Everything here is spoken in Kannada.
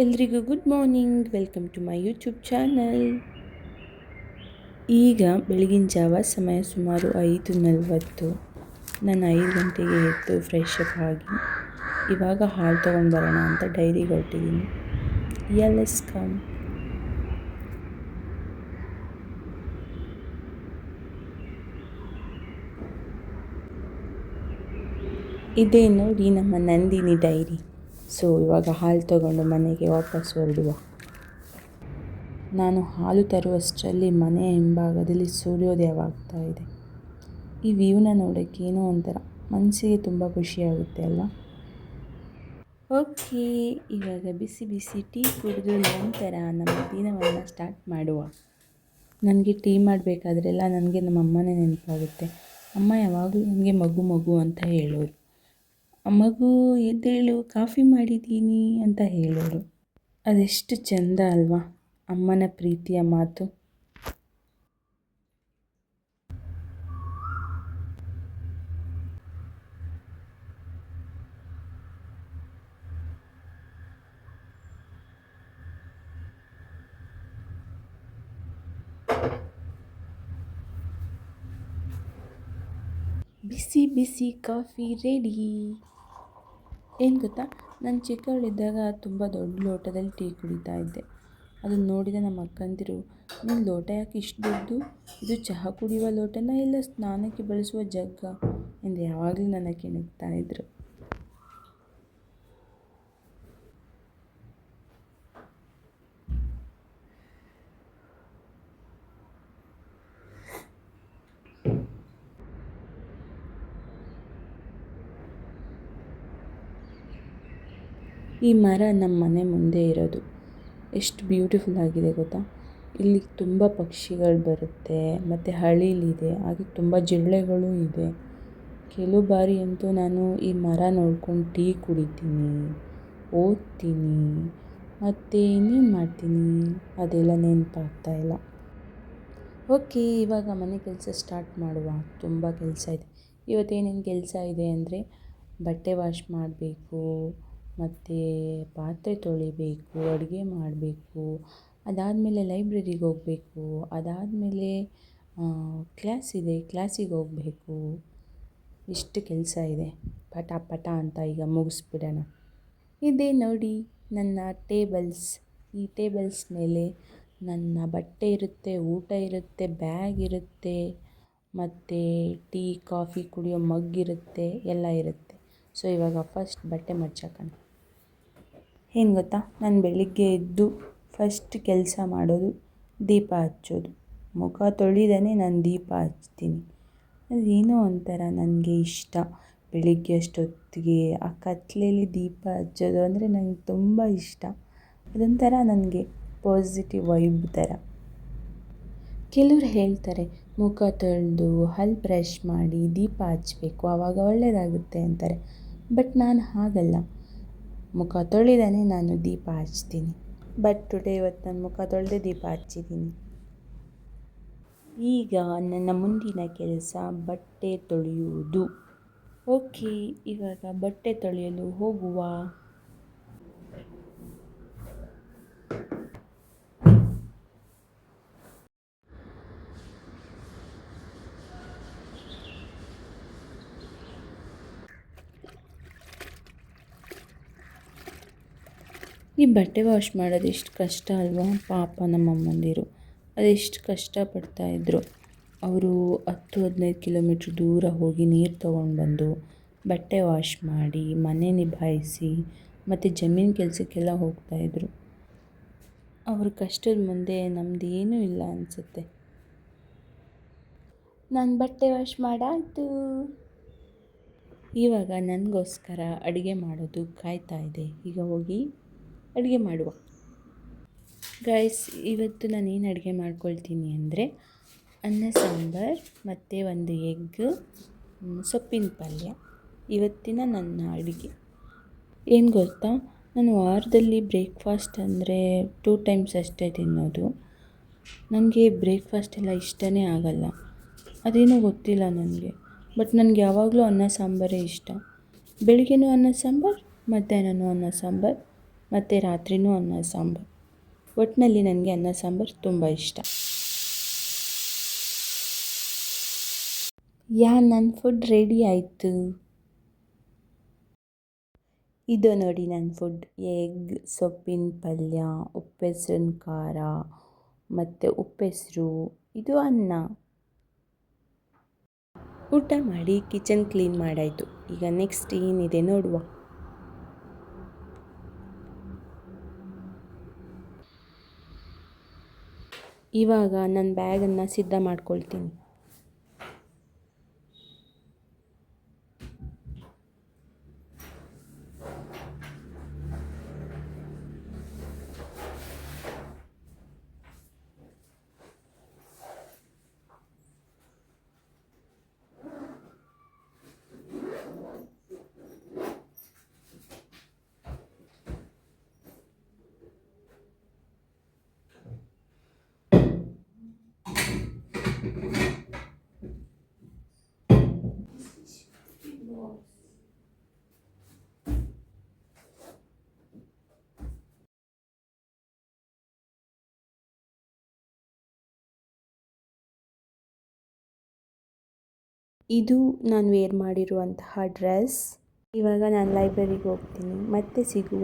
ಎಲ್ರಿಗೂ good morning. Welcome to my YouTube channel. ಈಗ ಬೆಳಗಿನ ಜಾವ ಸಮಯ ಸುಮಾರು 5:40. ನಾನು 5 ಗಂಟೆಗೆ ಎದ್ದು ಫ್ರೆಶ್ ಅಪ್ ಆಗಿ ಇವಾಗ ಹಾಲು ತೊಗೊಂಡು ಬರೋಣ ಅಂತ ಡೈರಿಗೆ ಹೊರಟಿದ್ದೀನಿ. Let's come. ಇದೇ ನೋಡಿ ನಮ್ಮ ನಂದಿನಿ ಡೈರಿ. ಸೊ ಇವಾಗ ಹಾಲು ತೊಗೊಂಡು ಮನೆಗೆ ವಾಪಸ್ ಹೊರಡುವ. ನಾನು ಹಾಲು ತರುವಷ್ಟರಲ್ಲಿ ಮನೆ ಹಿಂಭಾಗದಲ್ಲಿ ಸೂರ್ಯೋದಯವಾಗ್ತಾ ಇದೆ. ಈ ವ್ಯೂನ ನೋಡೋಕ್ಕೆ ಏನೋ ಒಂಥರ ಮನಸ್ಸಿಗೆ ತುಂಬ ಖುಷಿಯಾಗುತ್ತೆ ಅಲ್ಲ. ಓಕೆ, ಇವಾಗ ಬಿಸಿ ಬಿಸಿ ಟೀ ಕುಡಿದು ನಂತರ ನಮ್ಮ ದಿನವನ್ನು ಸ್ಟಾರ್ಟ್ ಮಾಡುವ. ನನಗೆ ಟೀ ಮಾಡಬೇಕಾದ್ರೆಲ್ಲ ನನಗೆ ನಮ್ಮ ಅಮ್ಮನೇ ನೆನಪಾಗುತ್ತೆ. ಅಮ್ಮ ಯಾವಾಗಲೂ ನನಗೆ ಮಗು ಮಗು ಅಂತ ಹೇಳೋರು. ಮಗು ಎದ್ದೇಳು, ಕಾಫಿ ಮಾಡಿದ್ದೀನಿ ಅಂತ ಹೇಳೋರು. ಅದೆಷ್ಟು ಚೆಂದ ಅಲ್ವಾ ಅಮ್ಮನ ಪ್ರೀತಿಯ ಮಾತು. ಬಿಸಿ ಬಿಸಿ ಕಾಫಿ ರೆಡಿ. ಏನು ಗೊತ್ತಾ, ನಾನು ಚಿಕ್ಕವಳಿದ್ದಾಗ ತುಂಬ ದೊಡ್ಡ ಲೋಟದಲ್ಲಿ ಟೀ ಕುಡಿತಾ ಇದ್ದೆ. ಅದನ್ನು ನೋಡಿದ ನಮ್ಮ ಅಕ್ಕಂದಿರು, ನೀನು ಲೋಟ ಯಾಕೆ ಇಷ್ಟು ದೊಡ್ಡದು, ಇದು ಚಹಾ ಕುಡಿಯುವ ಲೋಟನ ಇಲ್ಲ ಸ್ನಾನಕ್ಕೆ ಬಳಸುವ ಜಗ್ಗ ಎಂದು ಯಾವಾಗಲೂ ನನ್ನ ಕೆಣಕ್ತಾ ಇದ್ರು. ಈ ಮರ ನಮ್ಮ ಮನೆ ಮುಂದೆ ಇರೋದು ಎಷ್ಟು ಬ್ಯೂಟಿಫುಲ್ ಆಗಿದೆ ಗೊತ್ತಾ. ಇಲ್ಲಿ ತುಂಬ ಪಕ್ಷಿಗಳು ಬರುತ್ತೆ ಮತ್ತು ಹಳಿಲಿದೆ, ಹಾಗೆ ತುಂಬ ಜಿರಳೆಗಳು ಇದೆ. ಕೆಲವು ಬಾರಿ ಅಂತೂ ನಾನು ಈ ಮರ ನೋಡ್ಕೊಂಡು ಟೀ ಕುಡಿತೀನಿ, ಓದ್ತೀನಿ, ಮತ್ತು ಇನ್ನೇನು ಮಾಡ್ತೀನಿ ಅದೆಲ್ಲ ನೆನಪಾಗ್ತಾ ಇಲ್ಲ. ಓಕೆ, ಇವಾಗ ಮನೆ ಕೆಲಸ ಸ್ಟಾರ್ಟ್ ಮಾಡುವ. ತುಂಬ ಕೆಲಸ ಇದೆ. ಇವತ್ತೇನೇನು ಕೆಲಸ ಇದೆ ಅಂದರೆ ಬಟ್ಟೆ ವಾಶ್ ಮಾಡಬೇಕು, ಮತ್ತು ಪಾತ್ರೆ ತೊಳಿಬೇಕು, ಅಡುಗೆ ಮಾಡಬೇಕು, ಅದಾದಮೇಲೆ ಲೈಬ್ರರಿಗೆ ಹೋಗಬೇಕು, ಅದಾದಮೇಲೆ ಕ್ಲಾಸ್ ಇದೆ, ಕ್ಲಾಸಿಗೆ ಹೋಗಬೇಕು. ಇಷ್ಟು ಕೆಲಸ ಇದೆ. ಪಟ ಪಟ ಅಂತ ಈಗ ಮುಗಿಸ್ಬಿಡೋಣ. ಇದೇ ನೋಡಿ ನನ್ನ ಟೇಬಲ್ಸ್. ಈ ಟೇಬಲ್ಸ್ ಮೇಲೆ ನನ್ನ ಬಟ್ಟೆ ಇರುತ್ತೆ, ಊಟ ಇರುತ್ತೆ, ಬ್ಯಾಗ್ ಇರುತ್ತೆ, ಮತ್ತು ಟೀ ಕಾಫಿ ಕುಡಿಯೋ ಮಗ್ ಇರುತ್ತೆ, ಎಲ್ಲ ಇರುತ್ತೆ. ಸೊ ಇವಾಗ ಫಸ್ಟ್ ಬಟ್ಟೆ ಮಡ್ಚಾಕೋಣ. ಏನು ಗೊತ್ತಾ, ನಾನು ಬೆಳಿಗ್ಗೆ ಎದ್ದು ಫಸ್ಟ್ ಕೆಲಸ ಮಾಡೋದು ದೀಪ ಹಚ್ಚೋದು. ಮುಖ ತೊಳಿದೇ ನಾನು ದೀಪ ಹಚ್ತೀನಿ. ಅದೇನೋ ಒಂಥರ ನನಗೆ ಇಷ್ಟ. ಬೆಳಿಗ್ಗೆ ಅಷ್ಟೊತ್ತಿಗೆ ಆ ಕತ್ಲೆಯಲ್ಲಿ ದೀಪ ಹಚ್ಚೋದು ಅಂದರೆ ನನಗೆ ತುಂಬ ಇಷ್ಟ. ಅದೊಂಥರ ನನಗೆ ಪಾಸಿಟಿವ್ ವೈಬ್ ಥರ. ಕೆಲವ್ರು ಹೇಳ್ತಾರೆ ಮುಖ ತೊಳೆದು ಹಲ್ಲು ಬ್ರಷ್ ಮಾಡಿ ದೀಪ ಹಚ್ಚಬೇಕು, ಆವಾಗ ಒಳ್ಳೆಯದಾಗುತ್ತೆ ಅಂತಾರೆ. ಬಟ್ ನಾನು ಹಾಗಲ್ಲ, ಮುಖ ತೊಳೆದೇ ನಾನು ದೀಪ ಹಚ್ತೀನಿ. ಬಟ್ ಟುಡೇ ಇವತ್ತು ನಾನು ಮುಖ ತೊಳೆದೇ ದೀಪ ಹಚ್ಚಿದ್ದೀನಿ. ಈಗ ನನ್ನ ಮುಂದಿನ ಕೆಲಸ ಬಟ್ಟೆ ತೊಳೆಯುವುದು. ಓಕೆ, ಇವಾಗ ಬಟ್ಟೆ ತೊಳೆಯಲು ಹೋಗುವ. ಈ ಬಟ್ಟೆ ವಾಶ್ ಮಾಡೋದು ಎಷ್ಟು ಕಷ್ಟ ಅಲ್ವಾ. ಪಾಪ ನಮ್ಮಮ್ಮಂದಿರು ಅದೆಷ್ಟು ಕಷ್ಟಪಡ್ತಾಯಿದ್ರು. ಅವರು 10-15 ಕಿಲೋಮೀಟ್ರ್ ದೂರ ಹೋಗಿ ನೀರು ತೊಗೊಂಡು ಬಂದು ಬಟ್ಟೆ ವಾಶ್ ಮಾಡಿ ಮನೆ ನಿಭಾಯಿಸಿ ಮತ್ತು ಜಮೀನು ಕೆಲಸಕ್ಕೆಲ್ಲ ಹೋಗ್ತಾಯಿದ್ರು. ಅವ್ರ ಕಷ್ಟದ ಮುಂದೆ ನಮ್ಮದು ಏನೂ ಇಲ್ಲ ಅನಿಸುತ್ತೆ. ನಾನು ಬಟ್ಟೆ ವಾಶ್ ಮಾಡಾಯಿತು. ಇವಾಗ ನನಗೋಸ್ಕರ ಅಡುಗೆ ಮಾಡೋದು ಕಾಯ್ತಾ ಇದೆ. ಈಗ ಹೋಗಿ ಅಡುಗೆ ಮಾಡುವ. ಗೈಸ್, ಇವತ್ತು ನಾನು ಏನು ಅಡುಗೆ ಮಾಡ್ಕೊಳ್ತೀನಿ ಅಂದರೆ ಅನ್ನ ಸಾಂಬಾರು ಮತ್ತು ಒಂದು ಎಗ್, ಸೊಪ್ಪಿನ ಪಲ್ಯ ಇವತ್ತಿನ ನನ್ನ ಅಡುಗೆ. ಏನು ಗೊತ್ತಾ, ನಾನು ವಾರದಲ್ಲಿ ಬ್ರೇಕ್ಫಾಸ್ಟ್ ಅಂದರೆ 2 ಟೈಮ್ಸ್ ಅಷ್ಟೇ ತಿನ್ನೋದು. ನನಗೆ ಬ್ರೇಕ್ಫಾಸ್ಟ್ ಎಲ್ಲ ಇಷ್ಟನೇ ಆಗಲ್ಲ, ಅದೇನೋ ಗೊತ್ತಿಲ್ಲ ನನಗೆ. ಬಟ್ ನನಗೆ ಯಾವಾಗಲೂ ಅನ್ನ ಸಾಂಬಾರೇ ಇಷ್ಟ. ಬೆಳಿಗ್ಗೆನೂ ಅನ್ನ ಸಾಂಬಾರು, ಮಧ್ಯಾಹ್ನನೂ ಅನ್ನ ಸಾಂಬಾರು, ಮತ್ತು ರಾತ್ರಿನೂ ಅನ್ನ ಸಾಂಬಾರು. ಒಟ್ಟಿನಲ್ಲಿ ನನಗೆ ಅನ್ನ ಸಾಂಬಾರು ತುಂಬ ಇಷ್ಟ. ನನ್ನ ಫುಡ್ ರೆಡಿ ಆಯಿತು. ಇದು ನೋಡಿ ನನ್ನ ಫುಡ್: ಎಗ್, ಸೊಪ್ಪಿನ ಪಲ್ಯ, ಉಪ್ಪೆಸರಿನ ಖಾರ ಮತ್ತು ಉಪ್ಪೆಸರು. ಇದು ಅನ್ನ. ಊಟ ಮಾಡಿ ಕಿಚನ್ ಕ್ಲೀನ್ ಮಾಡಾಯಿತು. ಈಗ ನೆಕ್ಸ್ಟ್ ಏನಿದೆ ನೋಡುವ. ಇವಾಗ ನನ್ನ ಬ್ಯಾಗನ್ನು ಸಿದ್ಧ ಮಾಡ್ಕೊಳ್ತೀನಿ. ಇದು ನಾನು ವೇರ್ ಮಾಡಿರುವಂತಹ ಡ್ರೆಸ್. ಇವಾಗ ನಾನು ಲೈಬ್ರರಿಗೆ ಹೋಗ್ತೀನಿ. ಮತ್ತೆ ಸಿಗುವ.